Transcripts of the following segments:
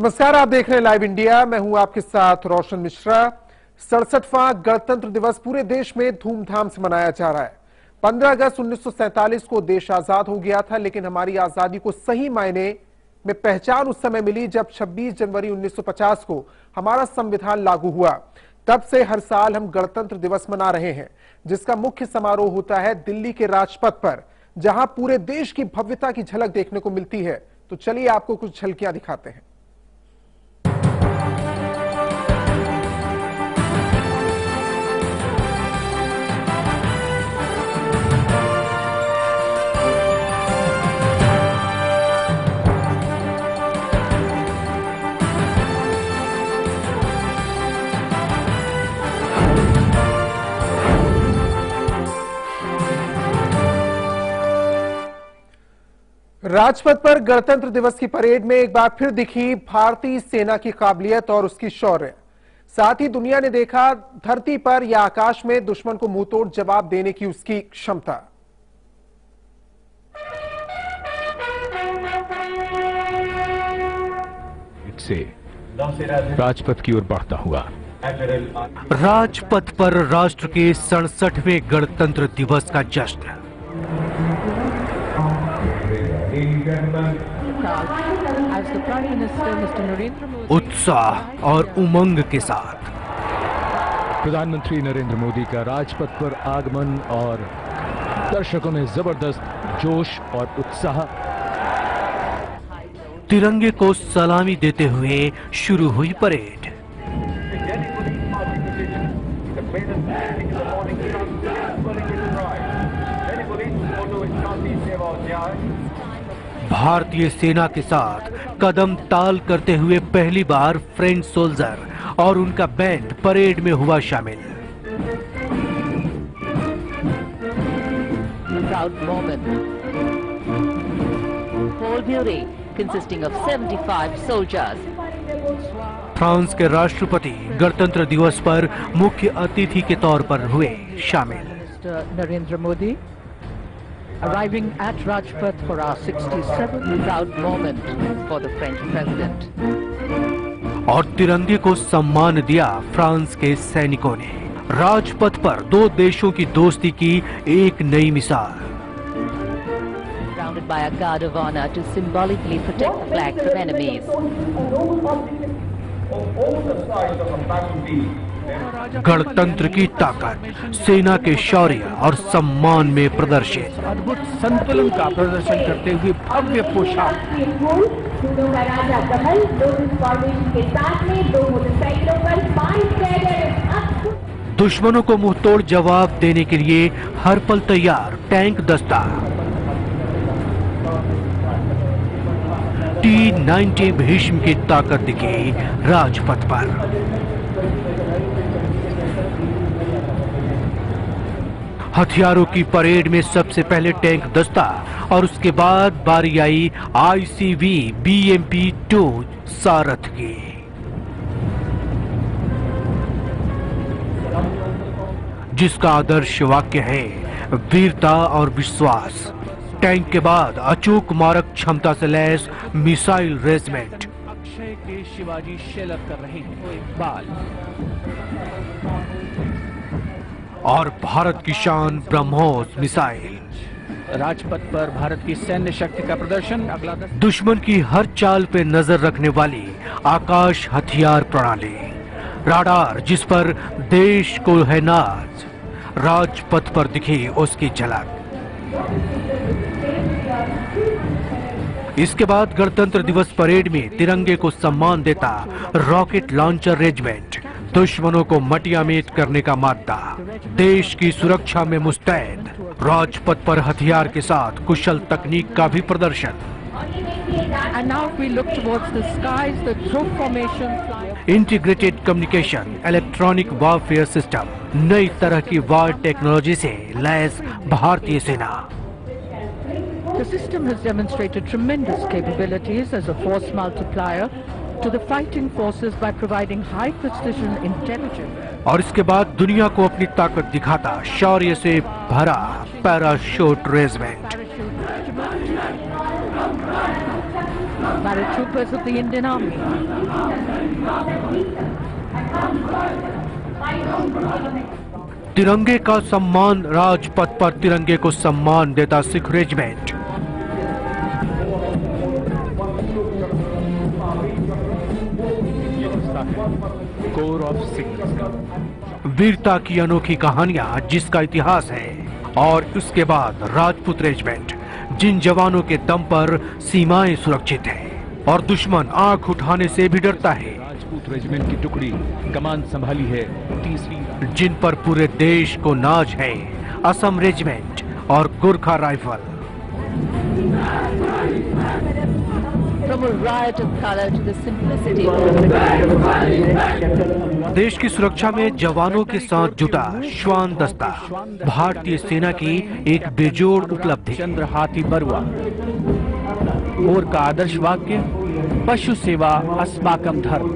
नमस्कार, आप देख रहे हैं लाइव इंडिया। मैं हूं आपके साथ रोशन मिश्रा। 67वां गणतंत्र दिवस पूरे देश में धूमधाम से मनाया जा रहा है। 15 अगस्त 1947 को देश आजाद हो गया था, लेकिन हमारी आजादी को सही मायने में पहचान उस समय मिली जब 26 जनवरी 1950 को हमारा संविधान लागू हुआ। तब से हर साल हम गणतंत्र दिवस मना रहे हैं, जिसका मुख्य समारोह होता है दिल्ली के राजपथ पर, जहां पूरे देश की भव्यता की झलक देखने को मिलती है। तो चलिए आपको कुछ झलकियां दिखाते हैं। राजपथ पर गणतंत्र दिवस की परेड में एक बार फिर दिखी भारतीय सेना की काबिलियत और उसकी शौर्य। साथ ही दुनिया ने देखा धरती पर या आकाश में दुश्मन को मुंहतोड़ जवाब देने की उसकी क्षमता। से राजपथ की ओर बढ़ता हुआ। राजपथ पर राष्ट्र के 67वें गणतंत्र दिवस का जश्न। उत्साह और उमंग के साथ प्रधानमंत्री नरेंद्र मोदी का राजपथ पर आगमन और दर्शकों में जबरदस्त जोश और उत्साह। तिरंगे को सलामी देते हुए शुरू हुई परेड। भारतीय सेना के साथ कदम ताल करते हुए पहली बार फ्रेंच सोल्जर और उनका बैंड परेड में हुआ शामिल। consisting of 75 soldiers. फ्रांस के राष्ट्रपति गणतंत्र दिवस पर मुख्य अतिथि के तौर पर हुए शामिल। Narendra Modi arriving at Rajpath for our 67th proud moment for the French president. और तिरंगे को सम्मान दिया फ्रांस के सैनिकों ने। राजपथ पर दो देशों की दोस्ती की एक नई मिसाल। Surrounded by a guard of honor to symbolically protect the flag from enemies. गणतंत्र की ताकत सेना के शौर्य और सम्मान में प्रदर्शित। अद्भुत संतुलन का प्रदर्शन करते हुए भव्य पोशाक। राजा कमल फॉर्मेशन के साथ में 2 मोटरसाइकिलों पर 5 कैडेट। दुश्मनों को मुंहतोड़ जवाब देने के लिए हर पल तैयार टैंक दस्ता। T-90 भीष्म की ताकत दिखी राजपथ पर। हथियारों की परेड में सबसे पहले टैंक दस्ता और उसके बाद बारी आई ICV BMP-2 सारथ की। जिसका आदर्श वाक्य है वीरता और विश्वास। टैंक के बाद अचूक मारक क्षमता से लैस मिसाइल रेजिमेंट। अक्षय के शिवाजी शेलर कर रहे हैं इकबाल। और भारत की शान ब्रह्मोस मिसाइल। राजपथ पर भारत की सैन्य शक्ति का प्रदर्शन। अगला दुश्मन की हर चाल पे नजर रखने वाली आकाश हथियार प्रणाली। राडार जिस पर देश को है नाज। राजपथ पर दिखी उसकी झलक। इसके बाद गणतंत्र दिवस परेड में तिरंगे को सम्मान देता रॉकेट लॉन्चर रेजिमेंट। दुश्मनों को मटियामेट करने का मादा। देश की सुरक्षा में मुस्तैद। राजपथ पर हथियार के साथ कुशल तकनीक का भी प्रदर्शन। Integrated communication electronic warfare system. नई तरह की वार टेक्नोलॉजी से लैस भारतीय सेना। The system has demonstrated tremendous capabilities as a force multiplier to the fighting forces by providing high precision intelligence. और इसके बाद दुनिया को अपनी ताकत दिखाता शौर्य से भरा parachute regiment. paratroopers of the Indian Army. तिरंगे का सम्मान, राजपथ पर तिरंगे को सम्मान देता Sikh regiment. Core of Sikh. वीरता की अनोखी कहानियां जिसका इतिहास है, और उसके बाद राजपूत रेजिमेंट, जिन जवानों के दम पर सीमाएं सुरक्षित हैं और दुश्मन आंख उठाने से भी डरता है। राजपूत रेजिमेंट की टुकड़ी कमान संभाली है तीसरी, जिन पर पूरे देश को नाज है, असम रेजिमेंट और Gorkha rifle. From a riot of color to the simplicity देश की सुरक्षा में जवानों के साथ जुटा श्वान दस्ता भारतीय सेना की एक बेजोड़ उपलब्धि। चंद्र हाथी बरुआ। कोर का आदर्श वाक्य, पशु सेवा अस्माकम धर्म।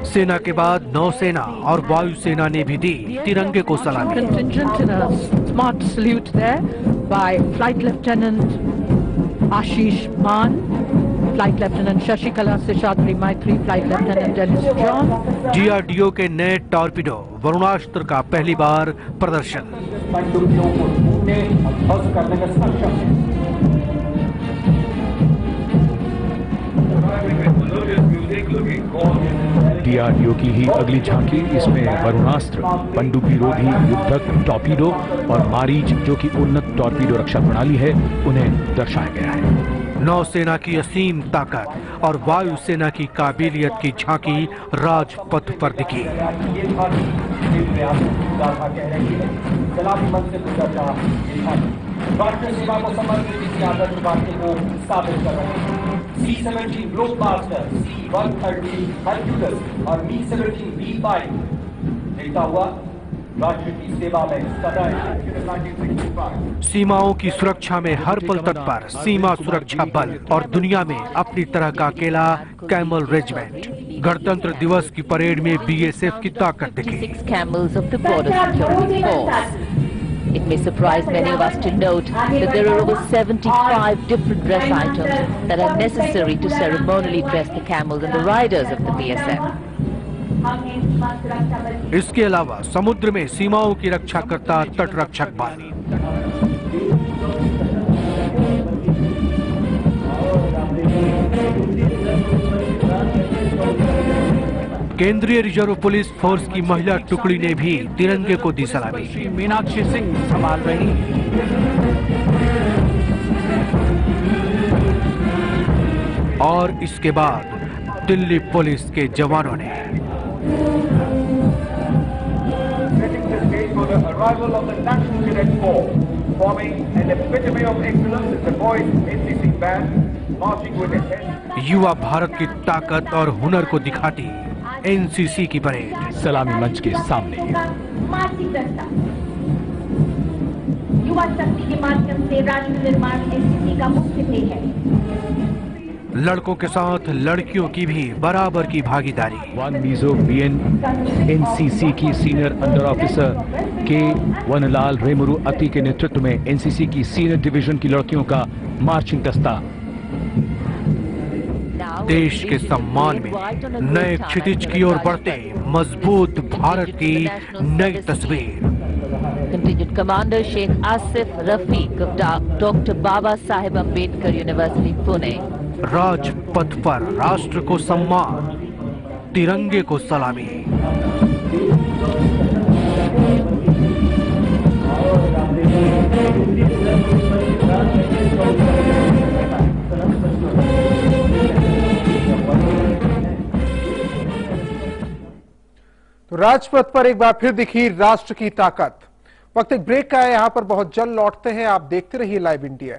सेना के बाद नौसेना और वायुसेना ने भी दी तिरंगे को सलामी। contingent in a smart salute there by Flight Lieutenant Ashish Maan, Flight Lieutenant Shashikala Seshadri Maitri, Flight Lieutenant Dennis John. DRDO के नए टॉर्पीडो वरुणास्त्र का पहली बार प्रदर्शन। डीआरडीओ की ही अगली झांकी, इसमें वरुणास्त्र, पनडुब्बी रोधी युद्धक टॉर्पीडो और मारीच जो कि उन्नत टॉर्पीडो रक्षा प्रणाली है, उन्हें दर्शाया गया है। नौसेना की असीम ताकत और वायुसेना की काबिलियत की झांकी राजपथ पर दिखी। राष्ट्रीय सेवा को समर्पित इस आदर्श वाक्य को साबित कर रहे हैं। C-17 ग्लोबमास्टर, C-130 हरक्यूलिस और Mi-17 V5 देखता हुआ राष्ट्र की सेवा में सदैव। सीमाओं की सुरक्षा में हर पल तत्पर सीमा सुरक्षा बल और दुनिया में अपनी तरह का अकेला कैमल रेजिमेंट। गणतंत्र दिवस की परेड में बीएसएफ की ताकत दिखी। 6 camels of the Border Security Force. It may surprise many of us to note that there are over 75 different dress items that are necessary to ceremonially dress the camels and the riders of the BSF. इसके अलावा समुद्र में सीमाओं की रक्षा करता तटरक्षक बल। केंद्रीय रिजर्व पुलिस फोर्स की महिला टुकड़ी ने भी तिरंगे को दी सलामी। श्री मीनाक्षी सिंह संभाल रही हैं। और इसके बाद दिल्ली पुलिस के जवानों ने युवा भारत की ताकत और हुनर को दिखाती एनसीसी की परेड। सलामी मंच के सामने युवा शक्ति के माध्यम से राष्ट्र निर्माण एनसीसी का मुख्य ध्येय है। लड़कों के साथ लड़कियों की भी बराबर की भागीदारी। वन मीजो बीएन एनसीसी की सीनियर अंडर ऑफिसर के वनलाल रेमुरु अति के नेतृत्व में एनसीसी की सीनियर डिवीजन की लड़कियों का मार्चिंग दस्ता देश के सम्मान में नए क्षितिज की ओर बढ़ते मजबूत भारत की नई तस्वीर। Contingent Commander Sheikh Asif Rafiq of Dr. Baba Saheb Ambedkar University, Pune. Rajpath पर राष्ट्र को सम्मान, तिरंगे को सलामी। तो राजपथ पर एक बार फिर दिखी राष्ट्र की ताकत। वक्त एक ब्रेक का है, यहां पर बहुत जल्द लौटते हैं। आप देखते रहिए लाइव इंडिया।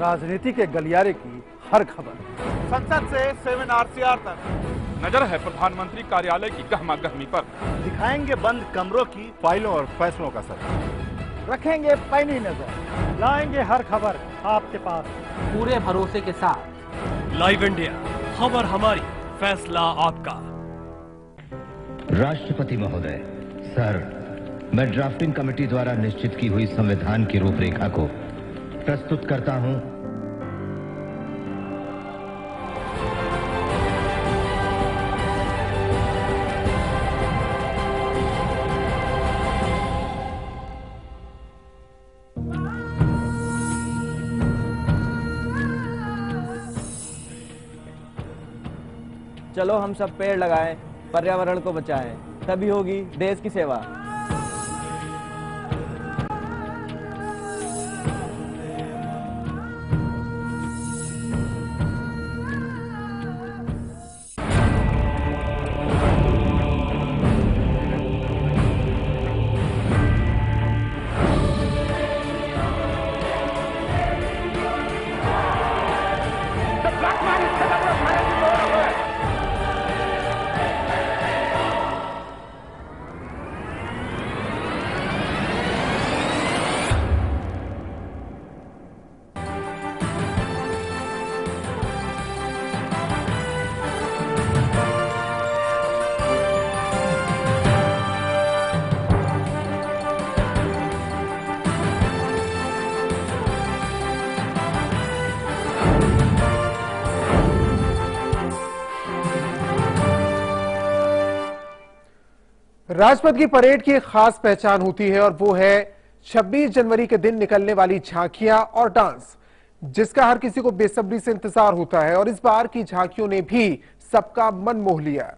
राजनीति के गलियारे की हर खबर, संसद से 7 RCR तक नजर है प्रधानमंत्री कार्यालय की गहमा गहमी पर। दिखाएंगे बंद कमरों की फाइलों और फैसलों का सर, रखेंगे पैनी नजर, लाएंगे हर खबर आपके पास पूरे भरोसे के साथ। लाइव इंडिया, खबर हमारी, फैसला आपका। राष्ट्रपति महोदय, सर, मैं ड्राफ्टिंग कमेटी द्वारा निश्चित की हुई संविधान की रूपरेखा को प्रस्तुत करता हूं। चलो हम सब पेड़ लगाएं, पर्यावरण को बचाएं, तभी होगी देश की सेवा। राजपथ की परेड की एक खास पहचान होती है और वो है 26 जनवरी के दिन निकलने वाली झांकियां और डांस, जिसका हर किसी को बेसब्री से इंतजार होता है। और इस बार की झांकियों ने भी सबका मन मोह लिया।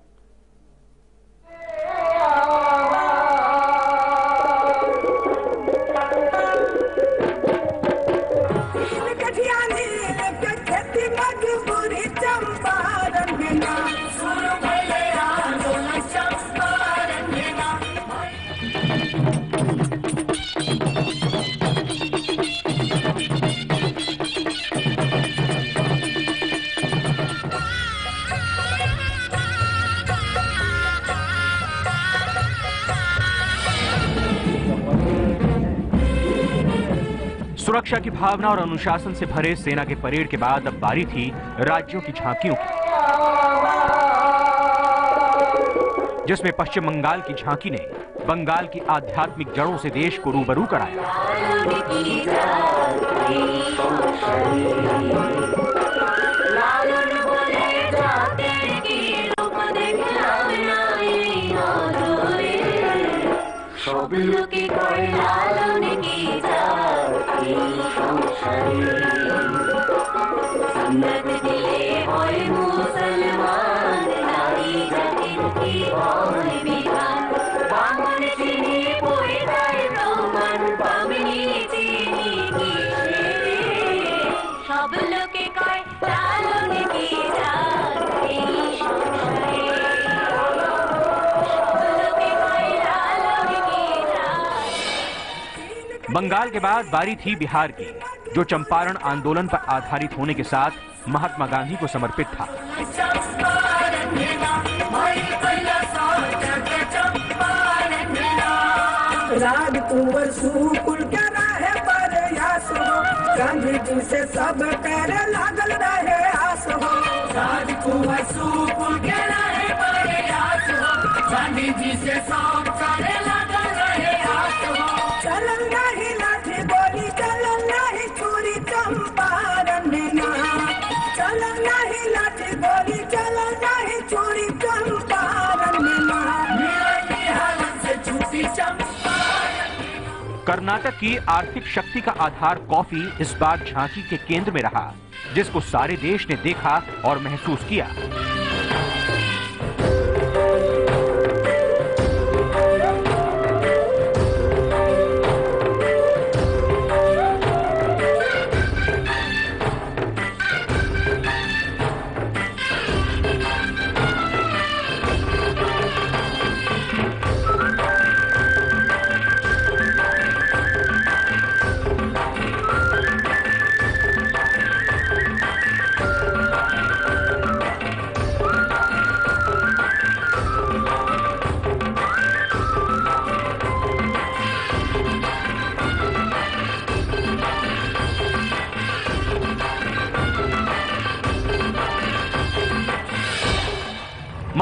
सुरक्षा की भावना और अनुशासन से भरे सेना के परेड के बाद अब बारी थी राज्यों की झांकियों की, जिसमें पश्चिम बंगाल की झांकी ने बंगाल की आध्यात्मिक जड़ों से देश को रूबरू कराया। बंगाल के बाद बारी थी बिहार की, जो चंपारण आंदोलन पर आधारित होने के साथ महात्मा गांधी को समर्पित था। राजकुंवर सुकुल के रहे प्रयास हो, गांधी जी से सब करे लागल रहे आस हो। राजकुंवर सुकुल के रहे प्रयास हो, गांधी जी से सब करे लागल रहे आस हो। चलन नहीं लाठी गोली, चलन नहीं छुरी चंपारण में ना, चलन नहीं लाठी गोली, चलन नहीं छुरी चंपारण में ना, मेरी हालत से छूटी चंपारण। कर्नाटक की आर्थिक शक्ति का आधार कॉफी इस बार झांकी के केंद्र में रहा, जिसको सारे देश ने देखा और महसूस किया।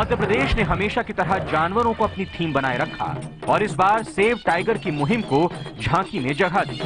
मध्य प्रदेश ने हमेशा की तरह जानवरों को अपनी थीम बनाए रखा और इस बार सेव टाइगर की मुहिम को झांकी ने जगह दी।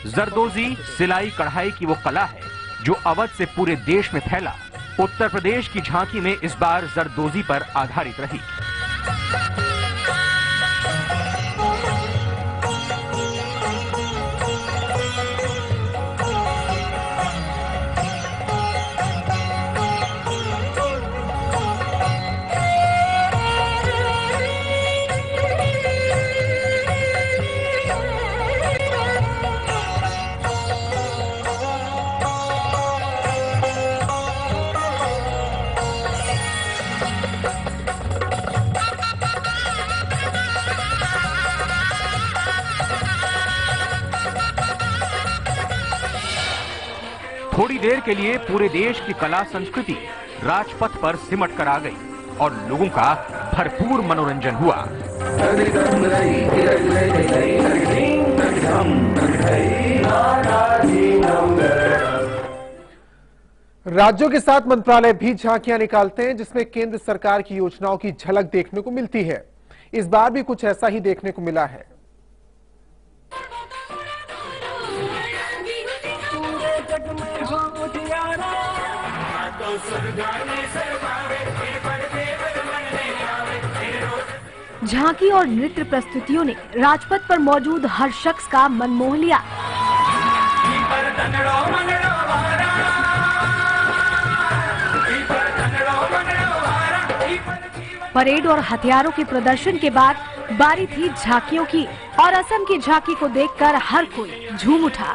जरदोजी सिलाई कढ़ाई की वो कला है जो अवध से पूरे देश में फैला। उत्तर प्रदेश की झांकी में इस बार जरदोजी पर आधारित रही। थोड़ी देर के लिए पूरे देश की कला संस्कृति राजपथ पर सिमट कर आ गई और लोगों का भरपूर मनोरंजन हुआ। राज्यों के साथ मंत्रालय भी झांकियां निकालते हैं जिसमें केंद्र सरकार की योजनाओं की झलक देखने को मिलती है। इस बार भी कुछ ऐसा ही देखने को मिला है। झांकी और नृत्य प्रस्तुतियों ने राजपथ पर मौजूद हर शख्स का मन मोह लिया। परेड और हथियारों के प्रदर्शन के बाद बारी थी झांकियों की और असम की झांकी को देखकर हर कोई झूम उठा।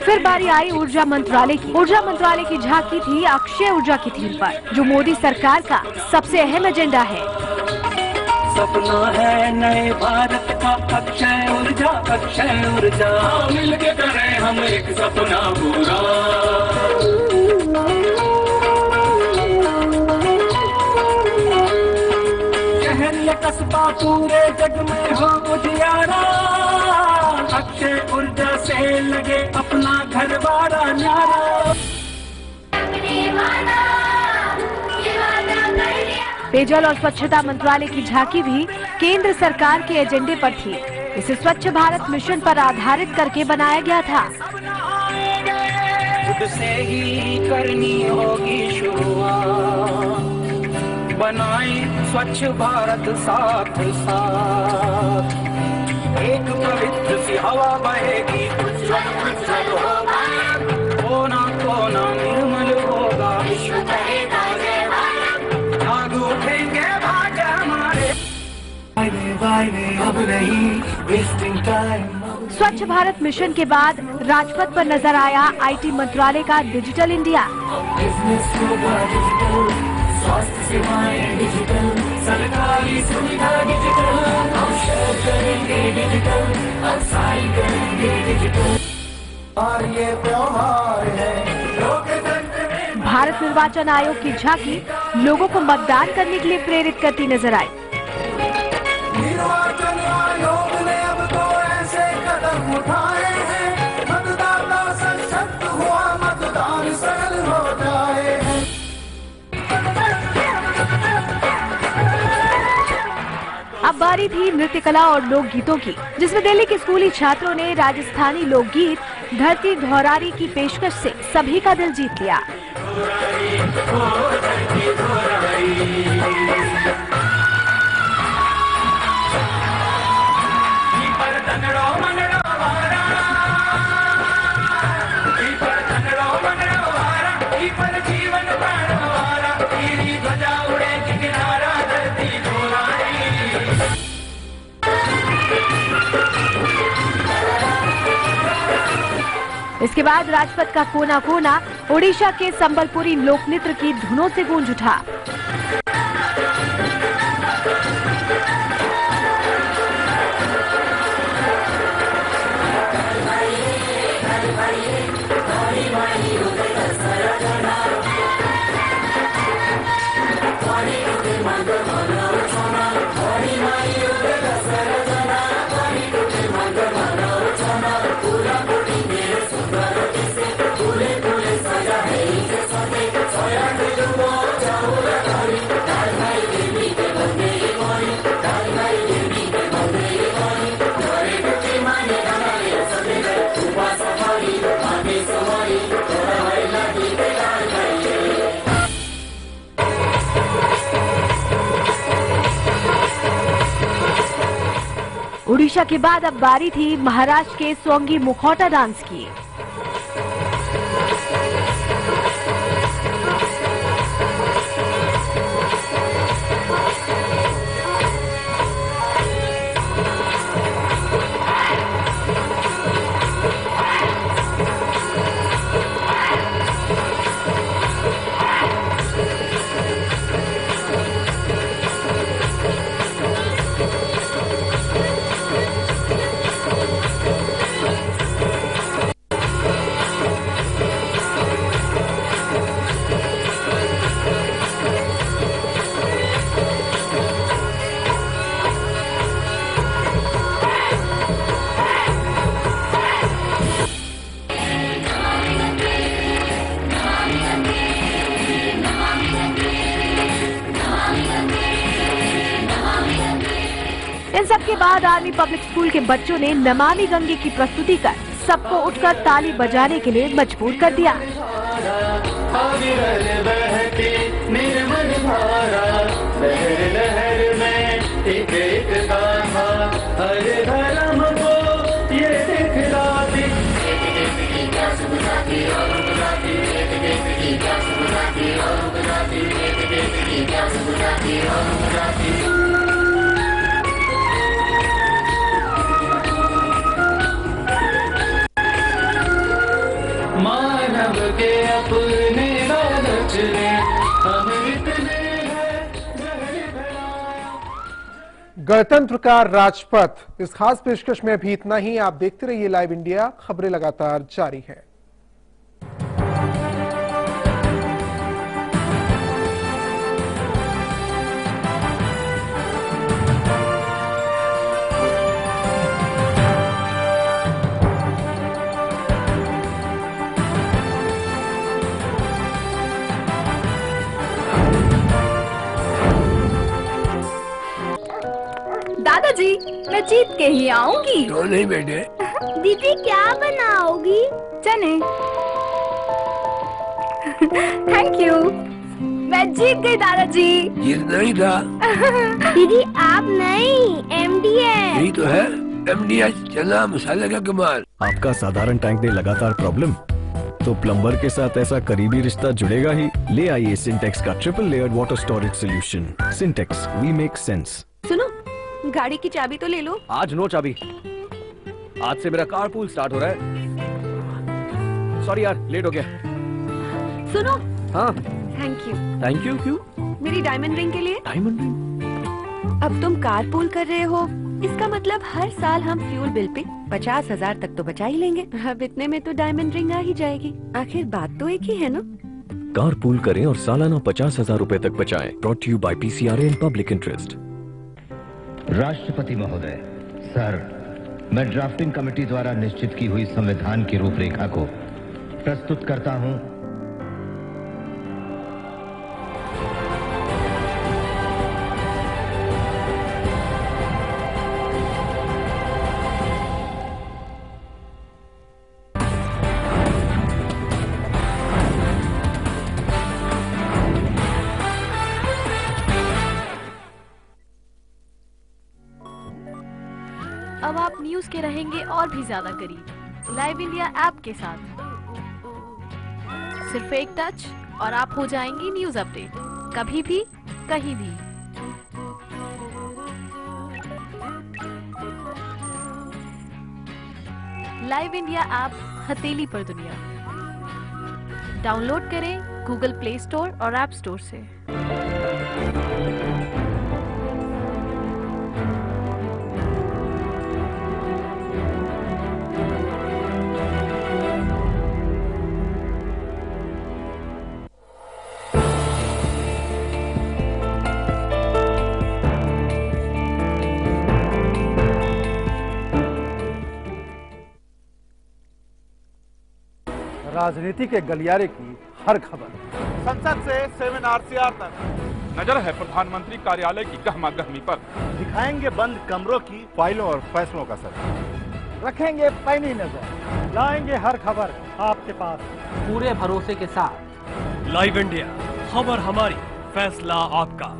फिर बारी आई ऊर्जा मंत्रालय की। ऊर्जा मंत्रालय की झांकी थी अक्षय ऊर्जा की थीम पर, जो मोदी सरकार का सबसे अहम एजेंडा है। सपना है नए भारत का अक्षय ऊर्जा, अक्षय ऊर्जा मिलके करें हम एक सपना पूरा। शहर या कस्बा पूरे जग में हो उजियारा, अक्षय ऊर्जा से लगे अपना घर बारा न्यारा। पेयजल और स्वच्छता मंत्रालय की झांकी भी केंद्र सरकार के एजेंडे पर थी। इसे स्वच्छ भारत मिशन पर आधारित करके बनाया गया था। खुद से ही करनी होगी शुरुआत, बनाए स्वच्छ भारत साथ साथ, एक पवित्र सी हवा बहेगी, उज्जवल होगा, कोना कोना निर्मल होगा, विश्व कहेगा जय भारत, आग उठेंगे भाग हमारे। अब नहीं वेस्टिंग टाइम। स्वच्छ भारत मिशन के बाद राजपथ पर नजर आया आईटी मंत्रालय का डिजिटल इंडिया। स्वास्थ्य सेवाएं डिजिटल, सरकारी सुविधा डिजिटल, हम शेयर करेंगे डिजिटल, हम साइन करेंगे डिजिटल, और ये त्योहार है लोकतंत्र में। भारत निर्वाचन आयोग की झांकी लोगों को मतदान करने के लिए प्रेरित करती नजर आई। निर्वाचन आयोग ने अब तो ऐसे कदम उठाए हैं, मतदाता सशक्त हुआ, मतदान सरल हो जाए हैं। अब बारी थी नृत्य कला और लोकगीतों की, जिसमें दिल्ली के स्कूली छात्रों ने राजस्थानी लोकगीत धरती धौरारी की पेशकश से सभी का दिल जीत लिया। इसके बाद राजपथ का कोना कोना ओडिशा के संबलपुरी लोकनृत्य की धुनों से गूंज उठा। ओडिशा के बाद अब बारी थी महाराष्ट्र के सोंगी मुखौटा डांस की। इन सबके बाद आर्मी पब्लिक स्कूल के बच्चों ने नमामि गंगे की प्रस्तुति कर सबको उठकर ताली बजाने के लिए मजबूर कर दिया। मानव के अपने रचने गणतंत्र का राजपथ, इस खास पेशकश में भी इतना ही। आप देखते रहिए लाइव इंडिया, खबरें लगातार जारी है। दादाजी, मैं जीत के ही आऊंगी। तो नहीं बेटे। दीदी क्या बनाओगी? चने। Thank you. मैं जीत गई दादाजी। जीत नहीं था। दीदी आप नहीं, एमडी है। यही तो है, एमडी है, चना मसाले का कमाल। आपका साधारण टैंक दे लगातार प्रॉब्लम, तो प्लम्बर के साथ ऐसा करीबी रिश्ता जुड़ेगा ही। ले आइए सिंटेक्स का triple layered water storage solution. Sintex, we make sense. सुनो, गाड़ी की चाबी तो ले लो। आज नो चाबी, आज से मेरा कारपूल स्टार्ट हो रहा है। सॉरी यार, लेट हो गया। सुनो। हाँ। Thank you. थैंक यू क्यों? मेरी डायमंड रिंग के लिए। Diamond ring? अब तुम कारपूल कर रहे हो, इसका मतलब हर साल हम फ्यूल बिल पे 50,000 तक तो बचा ही लेंगे। अब इतने में तो डायमंड रिंग आ ही जाएगी। आखिर बात तो एक ही है ना। कारपूल करें और सालाना 50,000 रुपए तक बचाएं। Brought you by PCRA in public interest. राष्ट्रपति महोदय, सर, मैं ड्राफ्टिंग कमेटी द्वारा निश्चित की हुई संविधान की रूपरेखा को प्रस्तुत करता हूं। अब आप न्यूज के रहेंगे और भी ज्यादा करीब लाइव इंडिया ऐप के साथ। सिर्फ एक टच और आप हो जाएंगी न्यूज अपडेट, कभी भी कहीं भी। लाइव इंडिया ऐप हथेली पर दुनिया। डाउनलोड करें गूगल प्ले स्टोर और ऐप स्टोर से। राजनीति के गलियारे की हर खबर, संसद से 7 RCR तक। नजर है प्रधानमंत्री कार्यालय की गहमा गहमी पर। दिखाएंगे बंद कमरों की फाइलों और फैसलों का सर। रखेंगे पैनी नजर, लाएंगे हर खबर आपके पास पूरे भरोसे के साथ। लाइव इंडिया, खबर हमारी, फैसला आपका।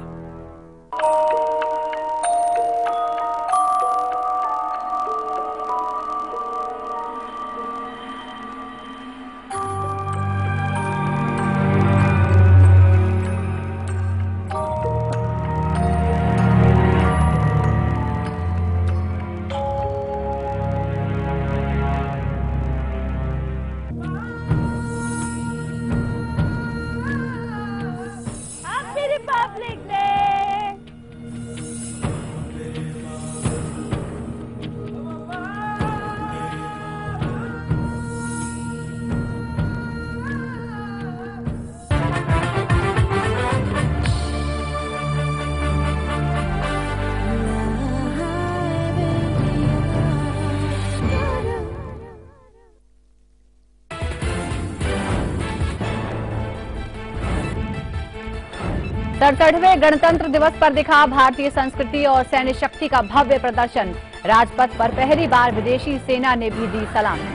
सड़सठवें गणतंत्र दिवस पर दिखा भारतीय संस्कृति और सैन्य शक्ति का भव्य प्रदर्शन। राजपथ पर पहली बार विदेशी सेना ने भी दी सलामी।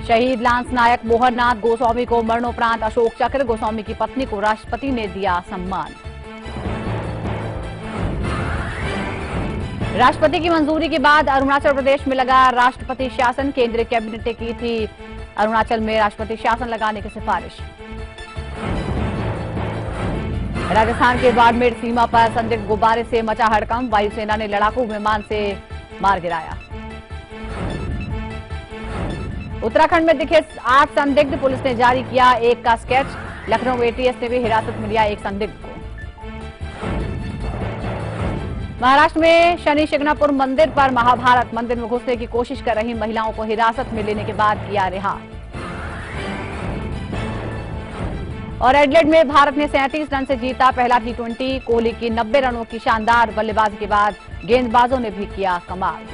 शहीद लांस नायक मोहननाथ गोस्वामी को मरणोपरांत अशोक चक्र, गोस्वामी की पत्नी को राष्ट्रपति ने दिया सम्मान। राष्ट्रपति की मंजूरी के बाद अरुणाचल प्रदेश में लगा राष्ट्रपति शासन। केंद्रीय कैबिनेट ने की थी अरुणाचल में राष्ट्रपति शासन लगाने की सिफारिश। राजस्थान के बाड़मेर सीमा पर संदिग्ध गुब्बारे से मचा हड़कंप, वायुसेना ने लड़ाकू विमान से मार गिराया। उत्तराखंड में दिखे 8 संदिग्ध, पुलिस ने जारी किया एक का स्केच। लखनऊ एटीएस ने भी हिरासत में लिया एक संदिग्ध को। महाराष्ट्र में शनि शिंगणापुर मंदिर पर महाभारत, मंदिर में घुसने की कोशिश कर रही महिलाओं को हिरासत में लेने के बाद किया रिहा। और एडिलेड में भारत ने 37 रन से जीता पहला T20। कोहली की 90 रनों की शानदार बल्लेबाजी के बाद गेंदबाजों ने भी किया कमाल।